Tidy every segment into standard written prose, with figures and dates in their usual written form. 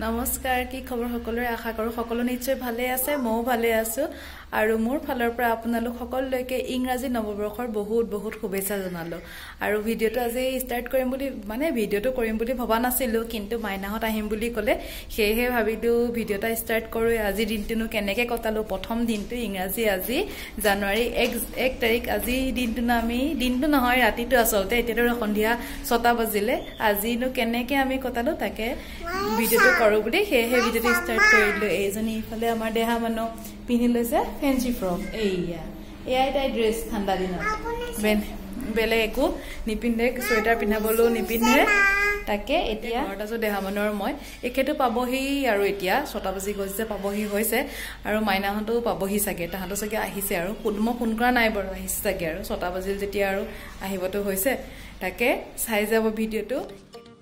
নমস্কাৰ কি খবৰ সকলোৰে আশা কৰো সকলো নিশ্চয় ভালে আছে মই ভালে আছো আৰু মোৰ ফালৰ পৰা আপোনালোক সকলোলৈকে ইংৰাজী নৱবৰ্ষৰ বহুত বহুত শুভেচ্ছা জনালো আৰু ভিডিওটো আজি ষ্টাৰ্ট কৰিম বুলি ভিডিওটো কৰিম বুলি ভবা নাছিলো কিন্তু মাইনাহত আহিম বুলি ক'লে সেয়ে ভাবিলো ভিডিওটা ষ্টাৰ্ট কৰো আজি দিনটো কেনেকৈ কটালো প্ৰথম দিনটো ইংৰাজী আজি জানুৱাৰী 1 তাৰিখ আজি দিনটো নহয় ৰাতিটো আসলতে এতিয়াটো সন্ধিয়া 6টা বাজিলে আজিনো কেনেকৈ আমি কটালো তাকে ভিডিওটো কৰো বুলি সেয়ে ভিডিওটো ষ্টাৰ্ট কৰিলো এইজনী ইফালে আমাৰ দেহা মানুহ পিন্ধি লৈছে ফেন্সি ফ্ৰক এয়াই তাই ড্ৰেছ ঠাণ্ডা দিনত বেলেগ একো নিপিন্ধে চুৱেটাৰ পিন্ধাবলো নিপিন্ধে তাকে এতিয়া ঘৰত আছো দেহা মানুহৰ মই একেটো পাবহি আৰু এতিয়া 6টা বাজি গৈছে পাবহি হৈছে আৰু মাইনাহঁতো পাবহি চাগে তাহাঁতো চাগে আহিছে আৰু মই ফোন কৰা নাই বাৰু আহিছে চাগে আৰু 6টা বাজিল যেতিয়া আৰু আহিবতো হৈছে তাকে চাই যাব ভিডিওটো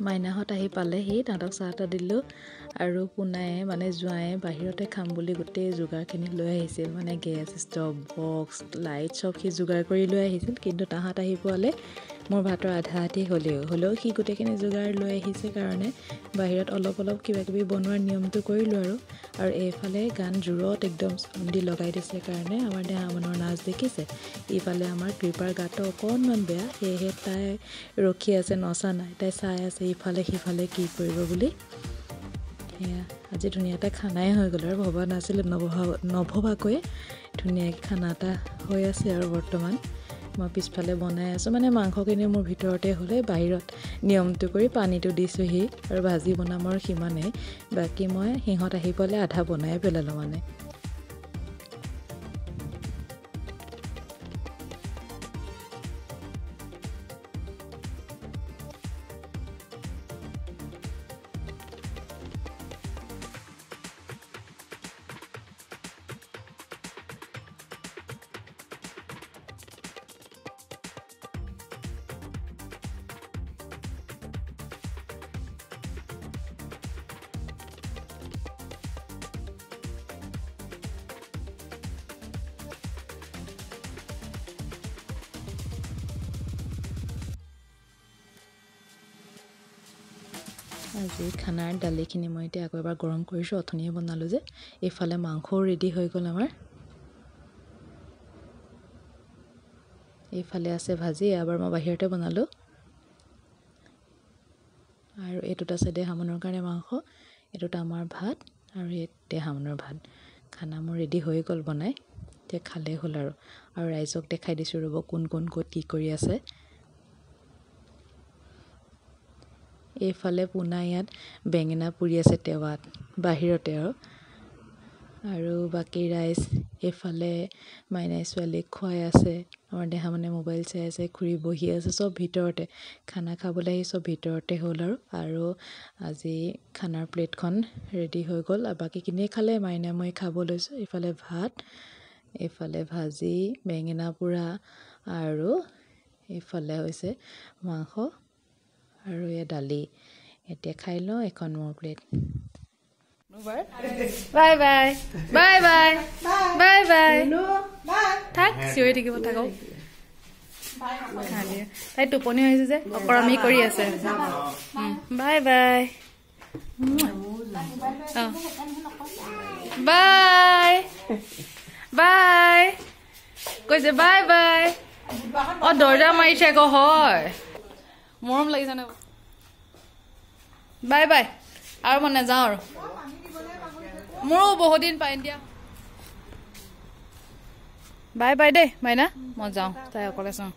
মাইনাহঁত আহি পালেহি তাহাঁতক চাহটা দিলোঁ আৰু পুনাই জোৱাই বাহিৰতে খাম বুলি গোটেই যোগাৰখিনি লৈ আহিছিল গেছ ষ্টভ বক্স লাইট চব সি যোগাৰ কৰি লৈ আহিছিল কিন্তু তাহাঁত আহি পোৱালে মোৰ ভাতৰ আধা আধি হ'লেও সি গোটেইখিনি যোগাৰ লৈ আহিছে কাৰণে বাহিৰত অলপ কিবা কিবি বনোৱাৰ নিয়মটো কৰিলোঁ আৰু এইফালে গান জোৰত একদম চন্দি লগাই দিছে কাৰণে আমাৰ দেহা মানুহৰ নাচ দেখিছে ইফালে আমাৰ কৃপাৰ গাটো অকণমান বেয়া সেয়েহে তাই ৰখি আছে নচা নাই তাই চাই আছে ইফালে সিফালে কি কৰিব বুলি আজি ধুনীয়া এটা খানাই হৈ গ'ল আৰু ভবা নাছিলোঁ নভবাকৈ ধুনীয়াকৈ খানা এটা হৈ আছে আৰু বৰ্তমান মই পিছফালে বনাই আছোঁ মাংসখিনি মোৰ ভিতৰতে হ'লে বাহিৰত নিয়মটো কৰি পানীটো দিছোঁহি আৰু ভাজি বনামৰ সিমানে বাকী মই সিহঁত আহি পালে আধা বনাই পেলালোঁ আজি খানাৰ দালিখিনি মই এতিয়া আকৌ এবাৰ গৰম কৰিছোঁ অথনিয়ে বনালোঁ যে এইফালে মাংসও ৰেডি হৈ গ'ল আমাৰ এইফালে আছে ভাজি এবাৰ মই বাহিৰতে বনালোঁ আৰু এইটোত আছে দেহা মানুহৰ কাৰণে মাংস এইটোত আমাৰ ভাত আৰু এই দেহা মানুহৰ ভাত খানা মোৰ ৰেডি হৈ গ'ল বনাই এতিয়া খালে হ'ল আৰু ৰাইজক দেখাই দিছোঁ ৰ'ব কোন ক'ত কি কৰি আছে এইফালে পুনা ইয়াত বেঙেনা পুৰি আছে টেৱাত বাহিৰতে আৰু বাকী ৰাইজ এইফালে মাইনাই ছোৱালীক খুৱাই আছে আমাৰ দেহা মোবাইল চাই আছে খুৰী বহি আছে চব ভিতৰতে খানা খাবলৈ আহি চব ভিতৰতে হ'ল আৰু আজি খানাৰ প্লেটখন ৰেডি হৈ গ'ল আৰু বাকীখিনিয়ে খালে মাইনাই মই খাব লৈছোঁ এইফালে ভাত এইফালে ভাজি বেঙেনা পোৰা আৰু এইফালে হৈছে মাংস আৰু এই দালি এতিয়া খাই লওঁ এখন মোৰ plate bye bye bye bye bye bye থাক চিঞৰি থাকিব থাকক তাই টোপনি হৈছে যে অকৰামি কৰি আছে বাই বাই বাই বাই কৈছে বাই বাই দৰ্জা মাৰিছে আকৌ হয় মৰম লাগিছে নে বাই বাই আৰু মই নাযাওঁ আৰু মোৰো বহুত দিন পাই দিয়া বাই বাই দেই মাইনা মই যাওঁ তাই অকলে চাওঁ